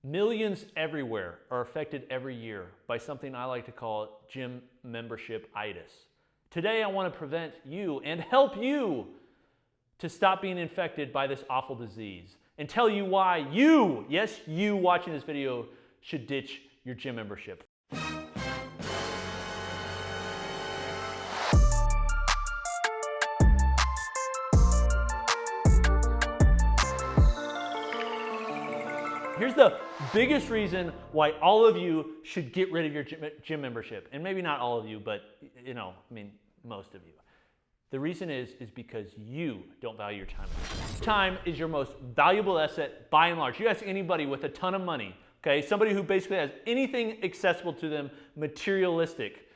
Millions everywhere are affected every year by something I like to call gym membership-itis. Today I want to prevent you and help you to stop being infected by this awful disease and tell you why you, yes, you watching this video, should ditch your gym membership. Here's the biggest reason why all of you should get rid of your gym membership. And maybe not all of you, but most of you. The reason is because you don't value your time. Time is your most valuable asset by and large. You ask anybody with a ton of money, okay, somebody who basically has anything accessible to them, materialistic,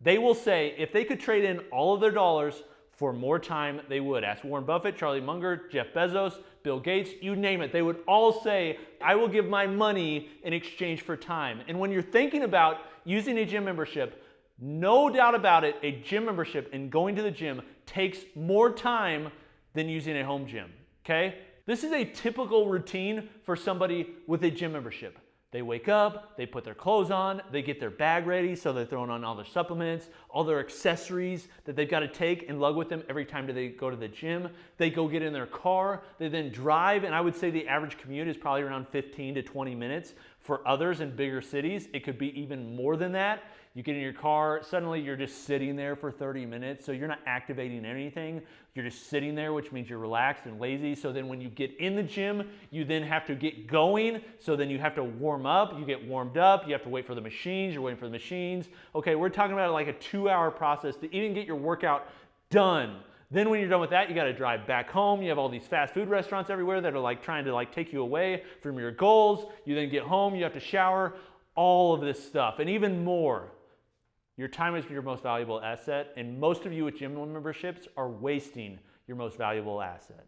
they will say if they could trade in all of their dollars for more time, they would. Ask Warren Buffett, Charlie Munger, Jeff Bezos, Bill Gates, you name it. They would all say, I will give my money in exchange for time. And when you're thinking about using a gym membership, no doubt about it, a gym membership and going to the gym takes more time than using a home gym, okay? This is a typical routine for somebody with a gym membership. They wake up, they put their clothes on, they get their bag ready, so they're throwing on all their supplements, all their accessories that they've got to take and lug with them every time they go to the gym. They go get in their car, they then drive, and I would say the average commute is probably around 15 to 20 minutes. For others in bigger cities, it could be even more than that. You get in your car, suddenly you're just sitting there for 30 minutes, so you're not activating anything. You're just sitting there, which means you're relaxed and lazy. So then when you get in the gym, you then have to get going. So then you have to warm up. You get warmed up. You have to wait for the machines. You're waiting for the machines. Okay, we're talking about like a 2-hour process to even get your workout done. Then when you're done with that, you got to drive back home. You have all these fast food restaurants everywhere that are like trying to like take you away from your goals. You then get home, you have to shower, all of this stuff, and even more. Your time is your most valuable asset, and most of you with gym memberships are wasting your most valuable asset.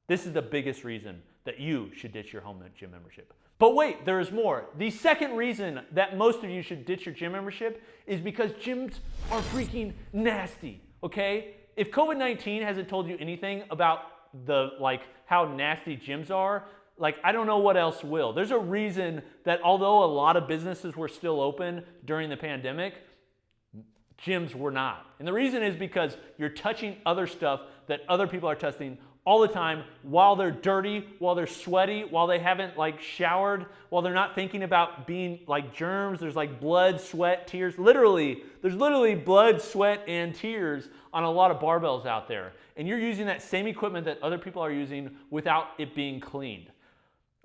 This is the biggest reason that you should ditch your home gym membership. But wait, there is more. The second reason that most of you should ditch your gym membership is because gyms are freaking nasty, okay? If COVID-19 hasn't told you anything about how nasty gyms are, I don't know what else will. There's a reason that although a lot of businesses were still open during the pandemic, gyms were not. And the reason is because you're touching other stuff that other people are touching all the time while they're dirty, while they're sweaty, while they haven't showered, while they're not thinking about being germs. There's blood, sweat, tears. There's literally blood, sweat, and tears on a lot of barbells out there. And you're using that same equipment that other people are using without it being cleaned.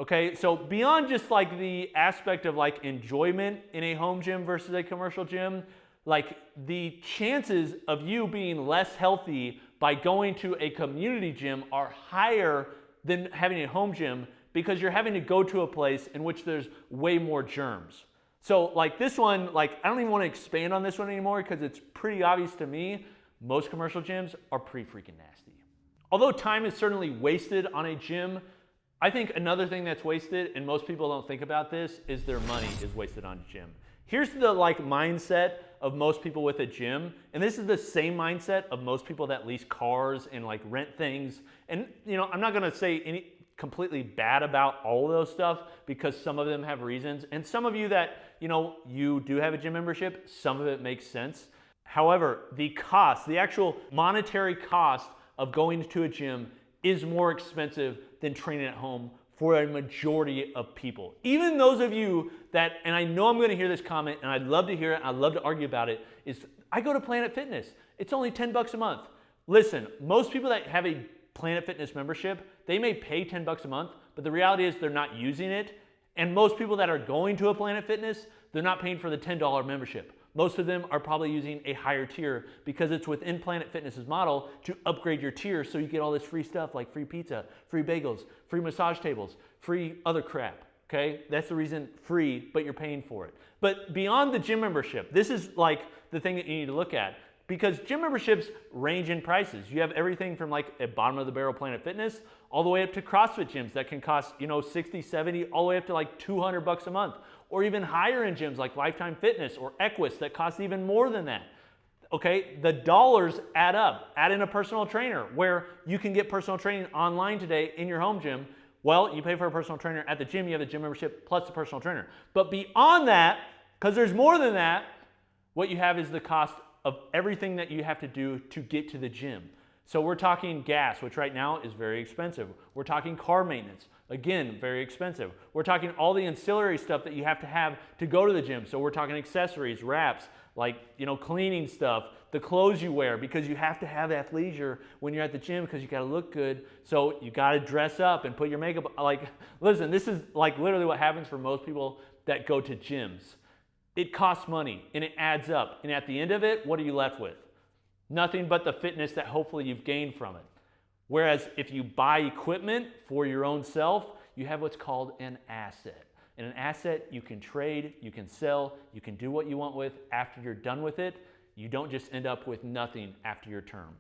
Okay, so beyond just the aspect of enjoyment in a home gym versus a commercial gym, the chances of you being less healthy by going to a community gym are higher than having a home gym because you're having to go to a place in which there's way more germs. So this one, I don't even want to expand on this one anymore because it's pretty obvious to me, most commercial gyms are pretty freaking nasty. Although time is certainly wasted on a gym, I think another thing that's wasted, and most people don't think about this, is their money is wasted on a gym. Here's the mindset of most people with a gym, and this is the same mindset of most people that lease cars and rent things. And I'm not gonna say any completely bad about all of those stuff because some of them have reasons, and some of you that you do have a gym membership, some of it makes sense. However, the cost, the actual monetary cost of going to a gym is more expensive than training at home for a majority of people. Even those of you that, and I know I'm gonna hear this comment and I'd love to hear it, I'd love to argue about it, is I go to Planet Fitness. It's only $10 a month. Listen, most people that have a Planet Fitness membership, they may pay $10 a month, but the reality is they're not using it. And most people that are going to a Planet Fitness, they're not paying for the $10 membership. Most of them are probably using a higher tier because it's within Planet Fitness's model to upgrade your tier so you get all this free stuff like free pizza, free bagels, free massage tables, free other crap, okay? That's the reason free, but you're paying for it. But beyond the gym membership, this is the thing that you need to look at because gym memberships range in prices. You have everything from a bottom of the barrel Planet Fitness all the way up to CrossFit gyms that can cost, 60, 70, all the way up to $200 a month. Or even higher in gyms like Lifetime Fitness or Equus that cost even more than that. Okay, the dollars add up. Add in a personal trainer where you can get personal training online today in your home gym Well, you pay for a personal trainer at the gym, you have the gym membership plus the personal trainer. But beyond that, because there's more than that, what you have is the cost of everything that you have to do to get to the gym. So we're talking gas, which right now is very expensive. We're talking car maintenance, again, very expensive. We're talking all the ancillary stuff that you have to go to the gym. So we're talking accessories, wraps, like, cleaning stuff, the clothes you wear, because you have to have athleisure when you're at the gym because you got to look good. So you got to dress up and put your makeup. Like, listen, this is like literally what happens for most people that go to gyms. It costs money and it adds up. And at the end of it, what are you left with? Nothing but the fitness that hopefully you've gained from it. Whereas if you buy equipment for your own self, you have what's called an asset. And an asset you can trade, you can sell, you can do what you want with after you're done with it. You don't just end up with nothing after your term.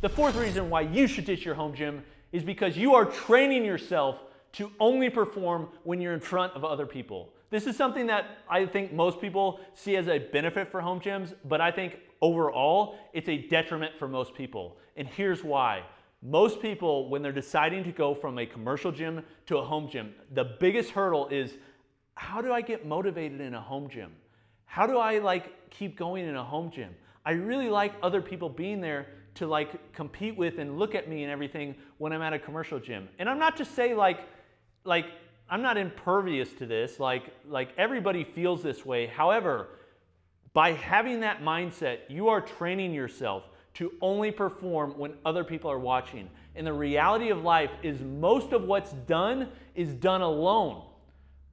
The fourth reason why you should ditch your home gym is because you are training yourself to only perform when you're in front of other people. This is something that I think most people see as a benefit for home gyms, but I think overall, it's a detriment for most people. And here's why. Most people, when they're deciding to go from a commercial gym to a home gym, the biggest hurdle is, how do I get motivated in a home gym? How do I keep going in a home gym? I really like other people being there to compete with and look at me and everything when I'm at a commercial gym. And I'm not to say I'm not impervious to this, like everybody feels this way. However, by having that mindset, you are training yourself to only perform when other people are watching. And the reality of life is most of what's done is done alone.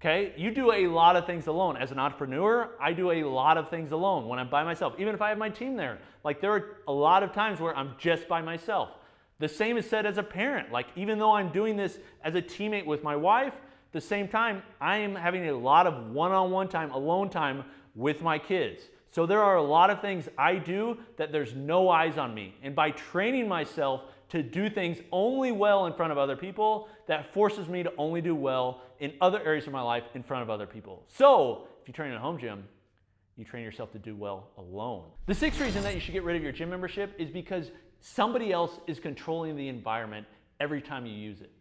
Okay? You do a lot of things alone. As an entrepreneur, I do a lot of things alone when I'm by myself. Even if I have my team there, there are a lot of times where I'm just by myself. The same is said as a parent. Even though I'm doing this as a teammate with my wife, at the same time, I am having a lot of one-on-one time, alone time with my kids. So there are a lot of things I do that there's no eyes on me. And by training myself to do things only well in front of other people, that forces me to only do well in other areas of my life in front of other people. So if you train in a home gym, you train yourself to do well alone. The sixth reason that you should get rid of your gym membership is because somebody else is controlling the environment every time you use it.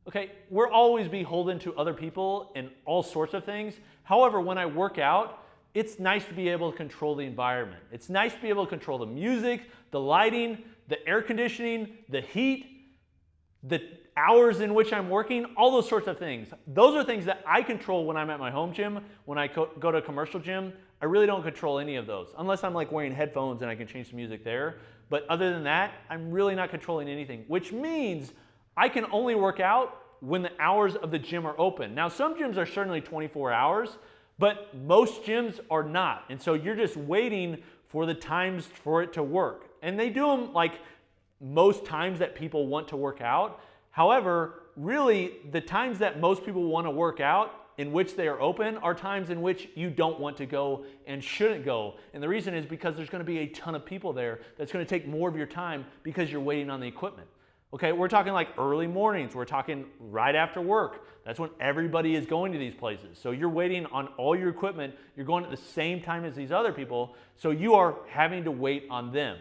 Okay, we're always beholden to other people and all sorts of things. However, when I work out, it's nice to be able to control the environment. It's nice to be able to control the music, the lighting, the air conditioning, the heat, the hours in which I'm working, all those sorts of things. Those are things that I control when I'm at my home gym. When I go to a commercial gym, I really don't control any of those, unless I'm wearing headphones and I can change the music there. But other than that, I'm really not controlling anything, which means I can only work out when the hours of the gym are open. Now, some gyms are certainly 24 hours, but most gyms are not. And so you're just waiting for the times for it to work. And they do them most times that people want to work out. However, really, the times that most people want to work out in which they are open are times in which you don't want to go and shouldn't go. And the reason is because there's going to be a ton of people there that's going to take more of your time because you're waiting on the equipment. Okay, we're talking early mornings. We're talking right after work. That's when everybody is going to these places. So you're waiting on all your equipment. You're going at the same time as these other people. So you are having to wait on them.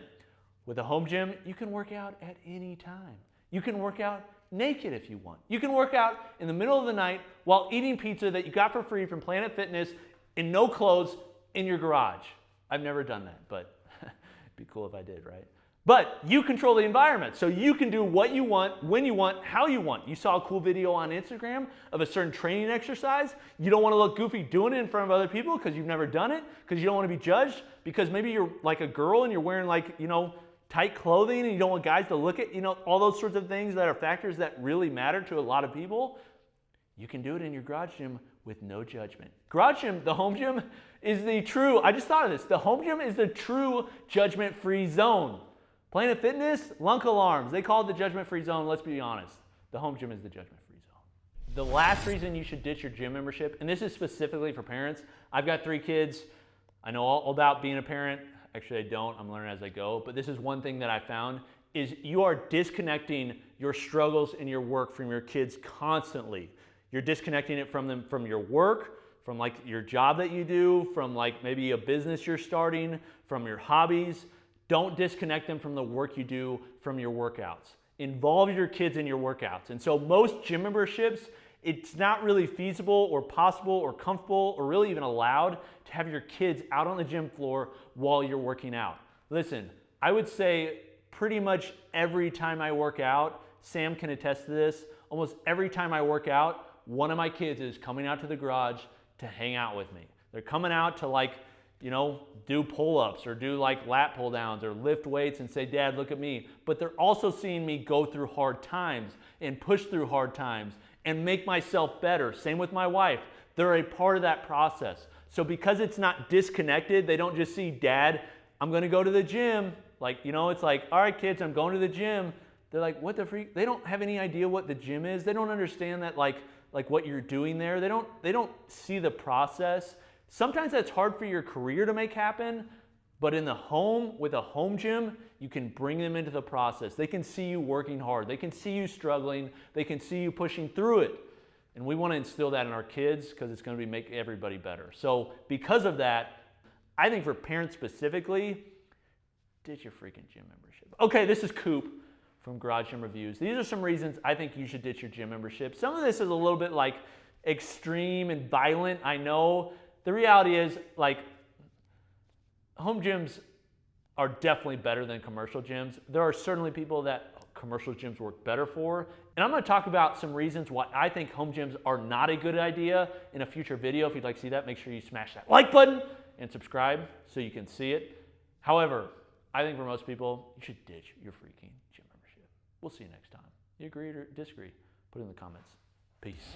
With a home gym, you can work out at any time. You can work out naked if you want. You can work out in the middle of the night while eating pizza that you got for free from Planet Fitness in no clothes in your garage. I've never done that, but it'd be cool if I did, right? But you control the environment, so you can do what you want, when you want, how you want. You saw a cool video on Instagram of a certain training exercise. You don't want to look goofy doing it in front of other people because you've never done it, because you don't want to be judged, because maybe you're like a girl and you're wearing tight clothing and you don't want guys to look at, all those sorts of things that are factors that really matter to a lot of people. You can do it in your garage gym with no judgment. Garage gym, the home gym, is I just thought of this, the home gym is the true judgment-free zone. Planet Fitness, lunk alarms. They call it the judgment-free zone. Let's be honest. The home gym is the judgment-free zone. The last reason you should ditch your gym membership, and this is specifically for parents. I've got 3 kids. I know all about being a parent. Actually, I don't. I'm learning as I go. But this is one thing that I found is you are disconnecting your struggles in your work from your kids constantly. You're disconnecting it from them, from your work, from your job that you do, from maybe a business you're starting, from your hobbies. Don't disconnect them from the work you do from your workouts. Involve your kids in your workouts. And so most gym memberships It's not really feasible or possible or comfortable or really even allowed to have your kids out on the gym floor while you're working out. Listen, I would say pretty much every time I work out, Sam can attest to this, almost every time I work out, one of my kids is coming out to the garage to hang out with me. They're coming out to like, you know, do pull-ups or do like lat pull downs or lift weights and say, Dad, look at me. But they're also seeing me go through hard times and push through hard times and make myself better. Same with my wife. They're a part of that process. So because it's not disconnected, they don't just see, Dad, I'm gonna go to the gym. Like, you know, it's like, all right, kids, I'm going to the gym. They're like, what the freak? They don't have any idea what the gym is. They don't understand that like what you're doing there. They don't see the process. Sometimes that's hard for your career to make happen, but in the home, with a home gym, you can bring them into the process. They can see you working hard. They can see you struggling. They can see you pushing through it. And we want to instill that in our kids because it's going to make everybody better. So because of that, I think for parents specifically, ditch your freaking gym membership. Okay, this is Coop from Garage Gym Reviews. These are some reasons I think you should ditch your gym membership. Some of this is a little bit like extreme and violent, I know. The reality is, like, home gyms are definitely better than commercial gyms. There are certainly people that commercial gyms work better for. And I'm going to talk about some reasons why I think home gyms are not a good idea in a future video. If you'd like to see that, make sure you smash that like button and subscribe so you can see it. However, I think for most people, you should ditch your freaking gym membership. We'll see you next time. You agree or disagree? Put it in the comments. Peace.